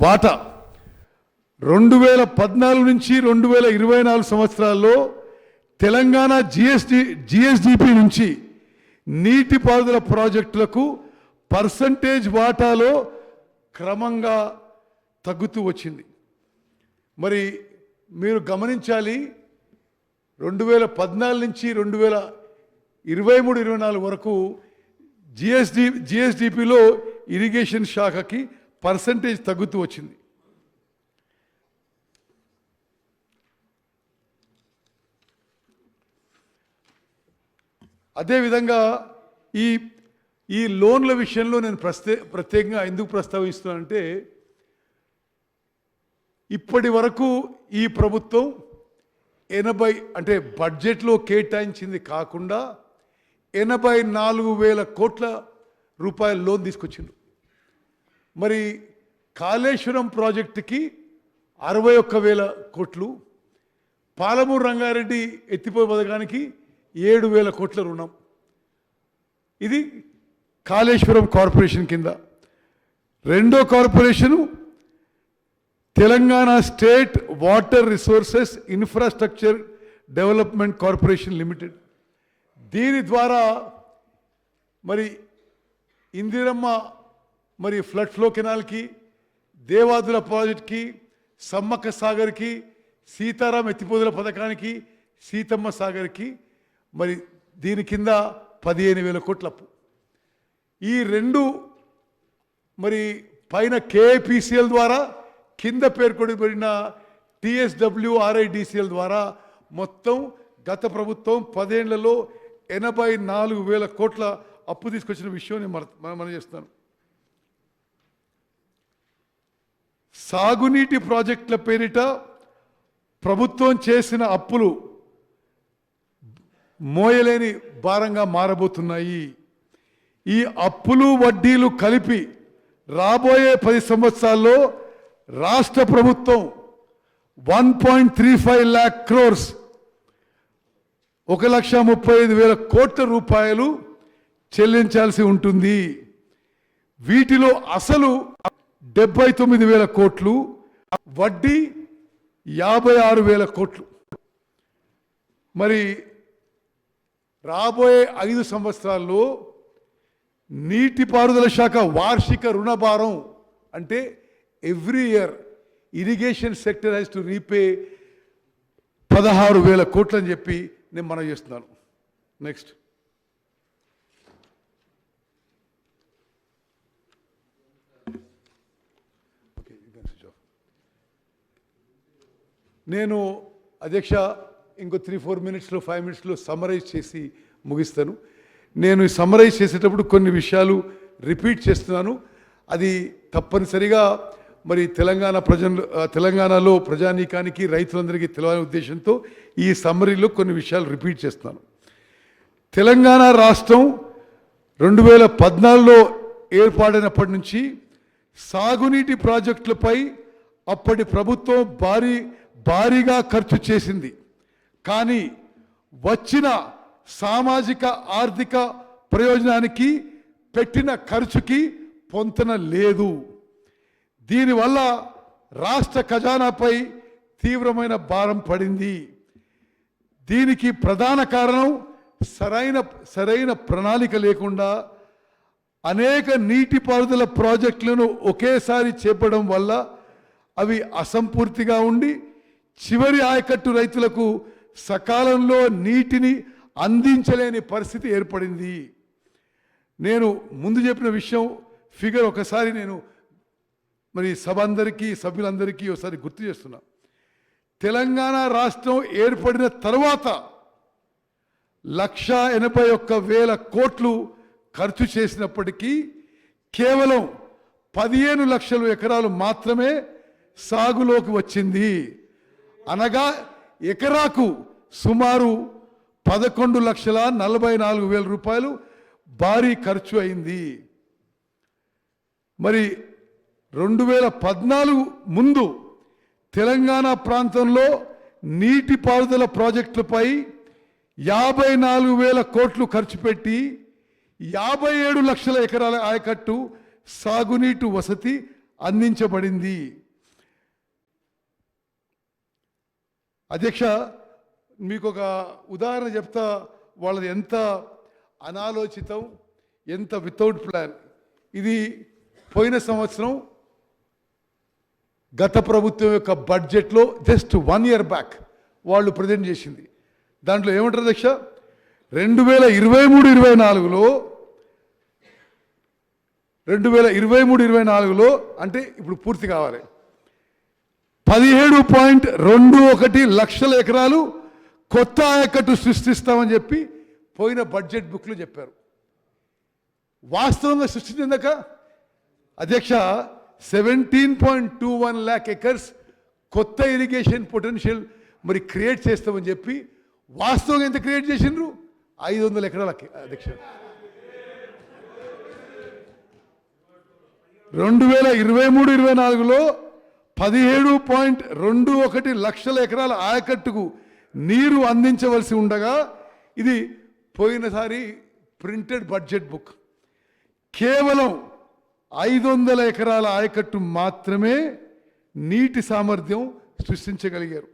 వాటా 2014 నుంచి 2024 సంవత్సరాల్లో తెలంగాణ జిఎస్డిపి నుంచి నీటిపారుదల ప్రాజెక్టులకు పర్సంటేజ్ వాటాలో క్రమంగా తగ్గుతూ వచ్చింది. మరి మీరు గమనించాలి, 2014 నుంచి 2023-24 వరకు జిఎస్డిపిలో ఇరిగేషన్ శాఖకి పర్సంటేజ్ తగ్గుతూ వచ్చింది. అదేవిధంగా ఈ లోన్ల విషయంలో నేను ప్రత్యేకంగా ఎందుకు ప్రస్తావిస్తున్నానంటే, ఇప్పటి వరకు ఈ ప్రభుత్వం 80 అంటే బడ్జెట్లో కేటాయించింది కాకుండా 84,000 కోట్ల రూపాయల లోన్ తీసుకొచ్చిండు. మరి కాళేశ్వరం ప్రాజెక్టుకి 61,000 కోట్లు, పాలమూరు రంగారెడ్డి ఎత్తిపోయి పథకానికి 7,000 కోట్ల రుణం. ఇది కాళేశ్వరం కార్పొరేషన్ కింద. రెండో corporation Telangana state water resources infrastructure development corporation limited. దీని ద్వారా మరి ఇందిరమ్మ మరి ఫ్లడ్ ఫ్లో కెనాల్కి, దేవాదుల ప్రాజెక్ట్కి, సమ్మక్క సాగర్కి, సీతారాం ఎత్తిపోదుల పథకానికి, సీతమ్మ సాగర్కి మరి దీని కింద 15,000 కోట్ల అప్పు. ఈ రెండు మరి పైన కేఐపిసిఎల్ ద్వారా, కింద పేర్కొనబడిన టిఎస్డబ్ల్యూఆర్ఐడిసిఎల్ ద్వారా మొత్తం గత ప్రభుత్వం 10 ఏళ్లలో 84,000 కోట్ల అప్పు తీసుకొచ్చిన విషయం నేను మనం చేస్తున్నాను. సాగునీటి ప్రాజెక్టుల పేరిట ప్రభుత్వం చేసిన అప్పులు మోయలేని భారంగా మారబోతున్నాయి. ఈ అప్పులు వడ్డీలు కలిపి రాబోయే 10 సంవత్సరాల్లో రాష్ట్ర ప్రభుత్వం 1.35 lakh crores 1,35,000 కోట్ల రూపాయలు చెల్లించాల్సి ఉంటుంది. వీటిలో అసలు 79,000 కోట్లు, వడ్డీ 56,000 కోట్లు. మరి రాబోయే 5 సంవత్సరాల్లో నీటిపారుదల శాఖ వార్షిక రుణభారం అంటే every year irrigation sector has to repay 16,000 కోట్లు అని చెప్పి నేను మనం చేస్తున్నాను. నెక్స్ట్, నేను అధ్యక్ష ఇంకో 3-4 మినిట్స్లో 5 మినిట్స్లో సమ్మరైజ్ చేసి ముగిస్తాను. నేను సమ్మరైజ్ చేసేటప్పుడు కొన్ని విషయాలు రిపీట్ చేస్తున్నాను. అది తప్పనిసరిగా మరి తెలంగాణలో ప్రజానీకానికి, రైతులందరికీ తెలియాలనే ఉద్దేశంతో ఈ సమ్మరీలో కొన్ని విషయాలు రిపీట్ చేస్తున్నాను. తెలంగాణ రాష్ట్రం 2014లో ఏర్పాటైనప్పటి నుంచి సాగునీటి ప్రాజెక్టులపై అప్పటి ప్రభుత్వం భారీగా ఖర్చు చేసింది. కానీ వచ్చిన సామాజిక ఆర్థిక ప్రయోజనానికి పెట్టిన ఖర్చుకి పొంతన లేదు. దీనివల్ల రాష్ట్ర ఖజానాపై తీవ్రమైన భారం పడింది. దీనికి ప్రధాన కారణం సరైన ప్రణాళిక లేకుండా అనేక నీటిపారుదల ప్రాజెక్టులను ఒకేసారి చేపడం వల్ల అవి అసంపూర్తిగా ఉండి చివరి ఆయకట్టు రైతులకు సకాలంలో నీటిని అందించలేని పరిస్థితి ఏర్పడింది. నేను ముందు చెప్పిన విషయం ఫిగర్ ఒకసారి నేను మరి సభ్యులందరికీ ఒకసారి గుర్తు చేస్తున్నా. తెలంగాణ రాష్ట్రం ఏర్పడిన తర్వాత 181,000 కోట్లు ఖర్చు చేసినప్పటికీ కేవలం 15 లక్షల ఎకరాలు మాత్రమే సాగులోకి వచ్చింది. అనగా ఎకరాకు సుమారు 11,44,000 రూపాయలు భారీ ఖర్చు అయింది. మరి 2014 ముందు తెలంగాణ ప్రాంతంలో నీటిపారుదల ప్రాజెక్టులపై 54,000 కోట్లు ఖర్చు పెట్టి 57 లక్షల ఎకరాల ఆయకట్టు సాగునీటి వసతి అందించబడింది. అధ్యక్ష, మీకు ఒక ఉదాహరణ చెప్తా, వాళ్ళది ఎంత అనాలోచితం, ఎంత వితౌట్ ప్లాన్. ఇది పోయిన సంవత్సరం గత ప్రభుత్వం యొక్క బడ్జెట్లో జస్ట్ 1 year బ్యాక్ వాళ్ళు ప్రజెంట్ చేసింది. దాంట్లో ఏమంటారు అధ్యక్ష, 2023-24లో అంటే ఇప్పుడు పూర్తి కావాలి, 17.21 లక్షల ఎకరాలు కొత్త ఆయకట్టు సృష్టిస్తామని చెప్పి పోయిన బడ్జెట్ బుక్లో చెప్పారు. వాస్తవంగా సృష్టించిందాక అధ్యక్ష 17.21 lakh acres కొత్త ఇరిగేషన్ పొటెన్షియల్ మరి క్రియేట్ చేస్తామని చెప్పి వాస్తవంగా ఎంత క్రియేట్ చేసిండ్రు? 500 ఎకరాలకి అధ్యక్ష. 2023-24లో 17.21 లక్షల ఎకరాల ఆయకట్టుకు నీరు అందించవలసి ఉండగా, ఇది పోయినసారి ప్రింటెడ్ బడ్జెట్ బుక్, కేవలం 500 ఎకరాల ఆయకట్టు మాత్రమే నీటి సామర్థ్యం సృష్టించగలిగారు.